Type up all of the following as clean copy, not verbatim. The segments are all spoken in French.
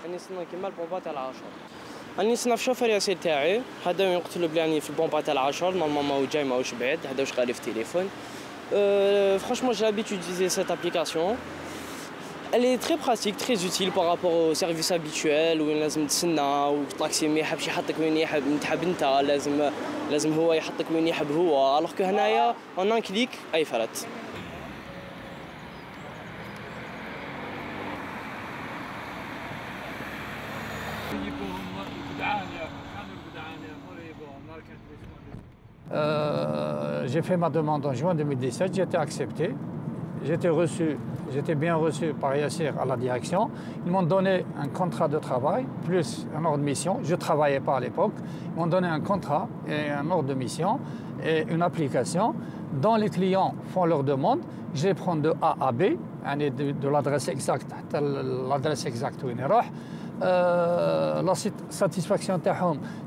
راني نصنع كيما البومبا تاع العاشر. راني نصنع في شوفير ياسير تاعي، هذا يقتل بلي في البومبا تاع العاشر، نورمالمون هو جاي ماهوش بعيد، هذا واش قالي في التليفون. Franchement, j'ai l'habitude d'utiliser cette application. Elle est très pratique, très utile par rapport au service habituel où لازم تسنى والطاكسي ما يحبش يحطك وين يحب تحب انت، لازم هو يحطك وين يحب هو، alors que هنايا en un clic اي فرت. J'ai fait ma demande en juin 2017, j'ai été accepté, j'étais bien reçu par Yassir à la direction. Ils m'ont donné un contrat de travail plus un ordre de mission. Je ne travaillais pas à l'époque. Ils m'ont donné un contrat et un ordre de mission et une application dont les clients font leur demande. Je les prends de A à B, de l'adresse exacte à l'adresse exacte où ils sont. La satisfaction,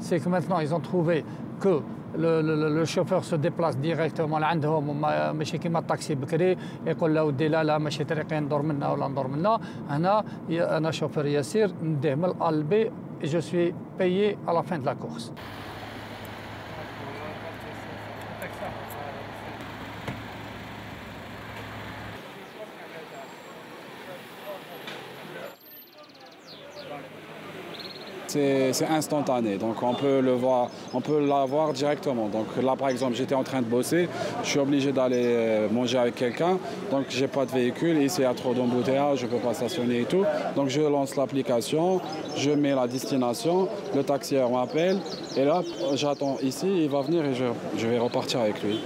c'est que maintenant ils ont trouvé que le chauffeur se déplace directement لعندهم ماشي كيما الطاكسي بكري يقول له ودي لا ماشي طريقين ندور منا ولا ندور منا. انا شوفير يسير نديه من الأ للبي et je suis payé à la fin de la course. C'est instantané, donc on peut la voir directement. Donc là, par exemple, j'étais en train de bosser, je suis obligé d'aller manger avec quelqu'un, donc j'ai pas de véhicule, ici il y a trop d'embouteillages, je peux pas stationner et tout. Donc je lance l'application, je mets la destination, le taxieur m'appelle, et là, j'attends ici, il va venir et je vais repartir avec lui.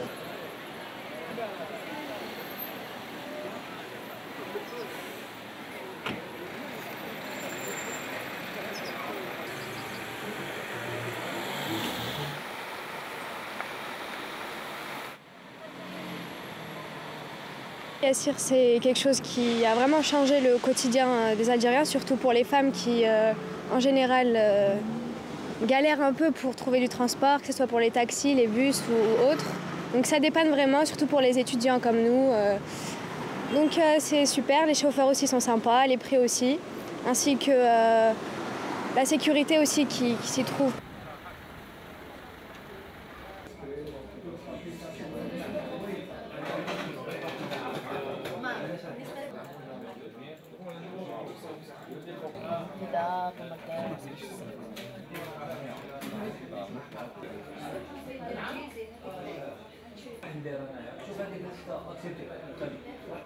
Yassir, c'est quelque chose qui a vraiment changé le quotidien des Algériens, surtout pour les femmes qui, en général, galèrent un peu pour trouver du transport, que ce soit pour les taxis, les bus ou autres. Donc ça dépanne vraiment, surtout pour les étudiants comme nous. Donc c'est super, les chauffeurs aussi sont sympas, les prix aussi, ainsi que la sécurité aussi qui s'y trouve.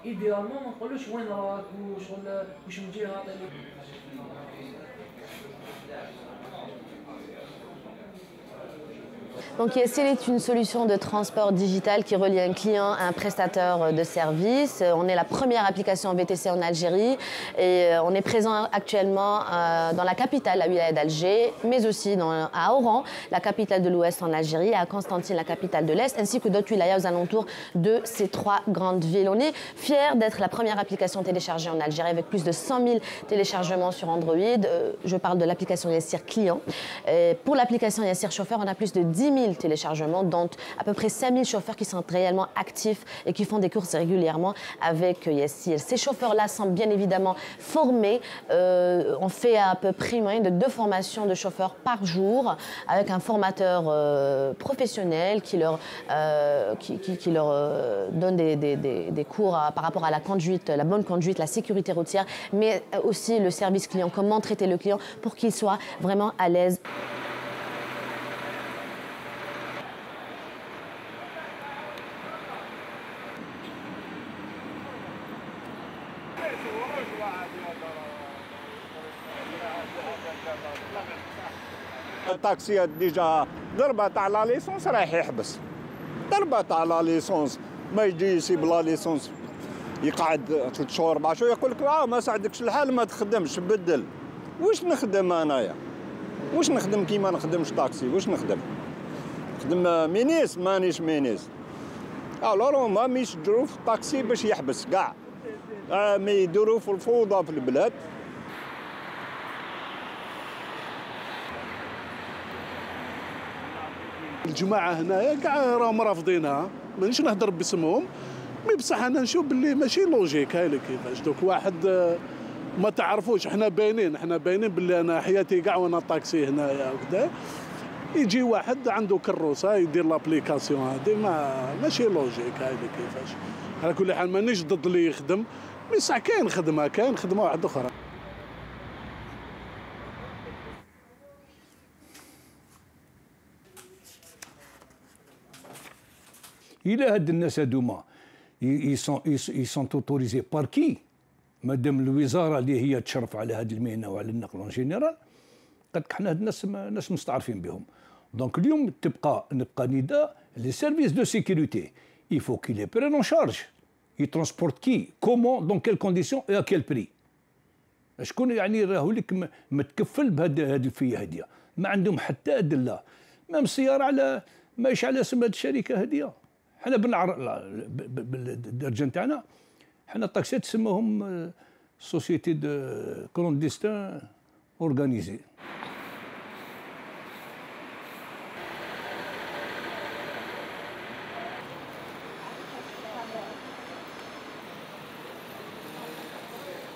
ايديالمون ما نقولوش وين راك وشغل واش من جهه. Donc Yassir est une solution de transport digital qui relie un client à un prestataire de service. On est la première application VTC en Algérie et on est présent actuellement dans la capitale, la wilaya d'Alger, mais aussi à Oran, la capitale de l'Ouest en Algérie, et à Constantine, la capitale de l'Est, ainsi que d'autres wilayas aux alentours de ces trois grandes villes. On est fiers d'être la première application téléchargée en Algérie avec plus de 100 000 téléchargements sur Android. Je parle de l'application Yassir Client. Pour l'application Yassir Chauffeur, on a plus de 10 000 téléchargements, dont à peu près 5 000 chauffeurs qui sont réellement actifs et qui font des courses régulièrement avec Yassir. Ces chauffeurs-là sont bien évidemment formés. On fait à peu près une moyenne de 2 formations de chauffeurs par jour avec un formateur professionnel qui leur donne des cours par rapport à la conduite, la bonne conduite, la sécurité routière, mais aussi le service client, comment traiter le client pour qu'il soit vraiment à l'aise. التاكسيات ديجا ضربة تاع لا ليسونس رايح يحبس، ضربة تاع لا ليسونس ما يجي يسيب لا ليسونس يقعد 3 شهور 4 شهور يقول لك ما ساعدكش الحال ما تخدمش بدل. واش نخدم انايا؟ واش نخدم كيما نخدمش طاكسي؟ واش نخدم؟ نخدم مينيس مانيش مينيس. الور هما ميشجروا في الطاكسي باش يحبس كاع، ما يديروا في الفوضى في البلاد. الجماعه هنايا كاع راهم رافضينها، مانيش نهضر باسمهم، مي بصح انا نشوف باللي ماشي لوجيك. هاي كيفاش دوك واحد ما تعرفوش. احنا باينين باللي انا حياتي كاع وانا طاكسي هنايا وكذا. يجي واحد عنده كروسه يدير لابليكاسيون هذه، ماشي لوجيك هذه كيفاش. على كل حال مانيش ضد اللي يخدم، مي صح كاين خدمه واحده اخرى. إلا هاد الناس هادوما يسون اوتوريزي بار كي؟ مادام الوزاره اللي هي تشرف على هذه المهنه وعلى النقل اون جينيرال، قد حنا هاد الناس ناس مستعرفين بهم. دونك اليوم نبقى نداء لي سيرفيس دو سيكوريتي، il faut qu'il les prenne en charge. Ils transportent qui, comment, dans quelles conditions et à quel prix. شكون يعني راهو لك متكفل بهذه الفيه هذه، ما عندهم حتى ادله. مام السياره على ماشي على اسم هذه الشركه هذه. حنا بالدرجه نتاعنا حنا الطاكسيات تسموهم سوسيتي دو كلونديستان اورغانيزي.